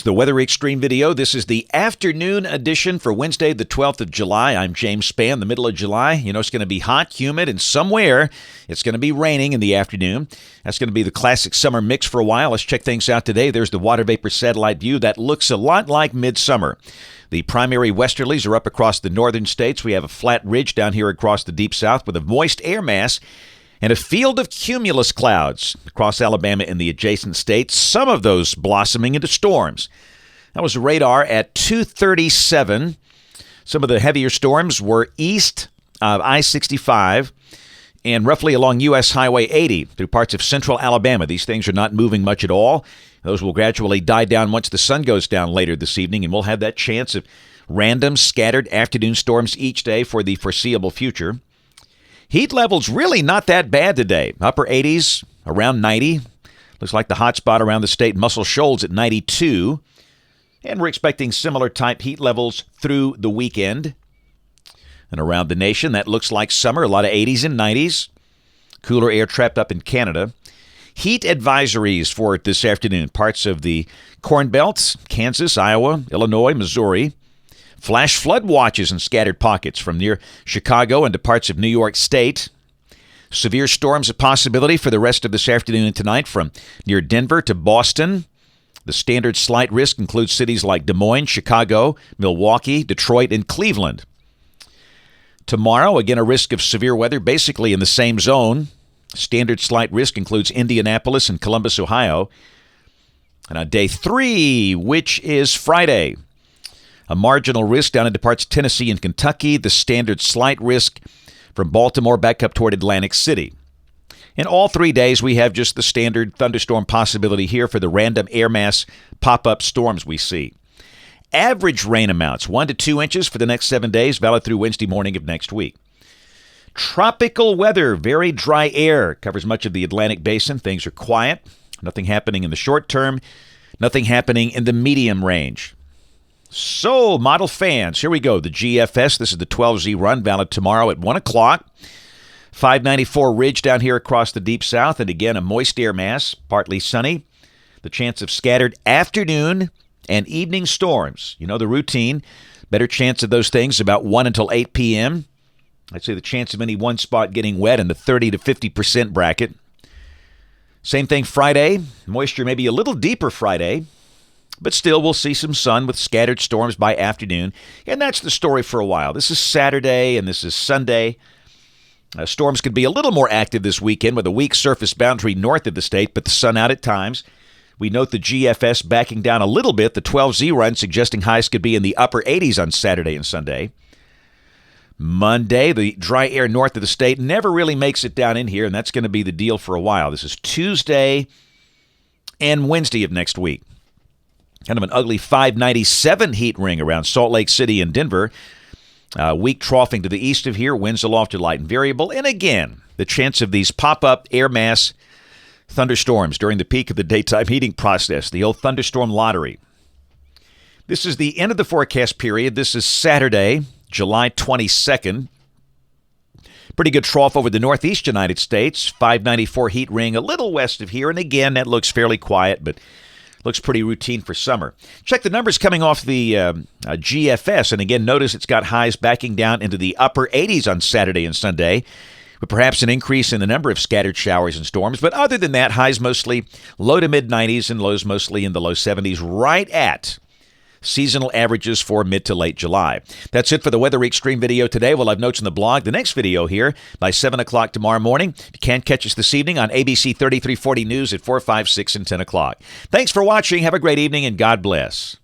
the Weather Extreme video. This is the afternoon edition for Wednesday, the 12th of July. I'm James Spann, the middle of July. You know, it's going to be hot, humid, and somewhere it's going to be raining in the afternoon. That's going to be the classic summer mix for a while. Let's check things out today. There's the water vapor satellite view. That looks a lot like midsummer. The primary westerlies are up across the northern states. We have a flat ridge down here across the deep south with a moist air mass and a field of cumulus clouds across Alabama and the adjacent states, some of those blossoming into storms. That was radar at 2:37. Some of the heavier storms were east of I-65 and roughly along U.S. Highway 80 through parts of central Alabama. These things are not moving much at all. Those will gradually die down once the sun goes down later this evening, and we'll have that chance of random, scattered afternoon storms each day for the foreseeable future. Heat levels really not that bad today. Upper 80s, around 90. Looks like the hot spot around the state, Muscle Shoals, at 92. And we're expecting similar type heat levels through the weekend. And around the nation, that looks like summer, a lot of 80s and 90s. Cooler air trapped up in Canada. Heat advisories for this afternoon. Parts of the Corn Belt, Kansas, Iowa, Illinois, Missouri. Flash flood watches in scattered pockets from near Chicago and to parts of New York State. Severe storms a possibility for the rest of this afternoon and tonight from near Denver to Boston. The standard slight risk includes cities like Des Moines, Chicago, Milwaukee, Detroit, and Cleveland. Tomorrow, again, a risk of severe weather basically in the same zone. Standard slight risk includes Indianapolis and Columbus, Ohio. And on day 3, which is Friday, a marginal risk down into parts of Tennessee and Kentucky. The standard slight risk from Baltimore back up toward Atlantic City. In all 3 days, we have just the standard thunderstorm possibility here for the random air mass pop-up storms we see. Average rain amounts, 1 to 2 inches for the next 7 days, valid through Wednesday morning of next week. Tropical weather, very dry air, covers much of the Atlantic basin. Things are quiet. Nothing happening in the short term. Nothing happening in the medium range. So, model fans, here we go. The GFS, this is the 12Z run, valid tomorrow at 1 o'clock. 594 ridge down here across the deep south, and again, a moist air mass, partly sunny. The chance of scattered afternoon and evening storms. You know the routine. Better chance of those things about 1 until 8 p.m. I'd say the chance of any one spot getting wet in the 30 to 50% bracket. Same thing Friday. Moisture maybe a little deeper Friday. But still, we'll see some sun with scattered storms by afternoon. And that's the story for a while. This is Saturday and this is Sunday. Storms could be a little more active this weekend with a weak surface boundary north of the state, but the sun out at times. We note the GFS backing down a little bit. The 12Z run suggesting highs could be in the upper 80s on Saturday and Sunday. Monday, the dry air north of the state never really makes it down in here, and that's going to be the deal for a while. This is Tuesday and Wednesday of next week. Kind of an ugly 597 heat ring around Salt Lake City and Denver. Weak troughing to the east of here. Winds aloft to light and variable. And again, the chance of these pop-up air mass thunderstorms during the peak of the daytime heating process, the old thunderstorm lottery. This is the end of the forecast period. This is Saturday, July 22nd. Pretty good trough over the northeast United States. 594 heat ring a little west of here. And again, that looks fairly quiet, but looks pretty routine for summer. Check the numbers coming off the GFS. And again, notice it's got highs backing down into the upper 80s on Saturday and Sunday, with perhaps an increase in the number of scattered showers and storms. But other than that, highs mostly low to mid-90s and lows mostly in the low 70s, right at seasonal averages for mid to late July. That's it for the Weather Extreme video today. We'll have notes in the blog. The next video here by 7 o'clock tomorrow morning. You can't catch us this evening on ABC 3340 News at 4, 5, 6, and 10 o'clock. Thanks for watching. Have a great evening, and God bless.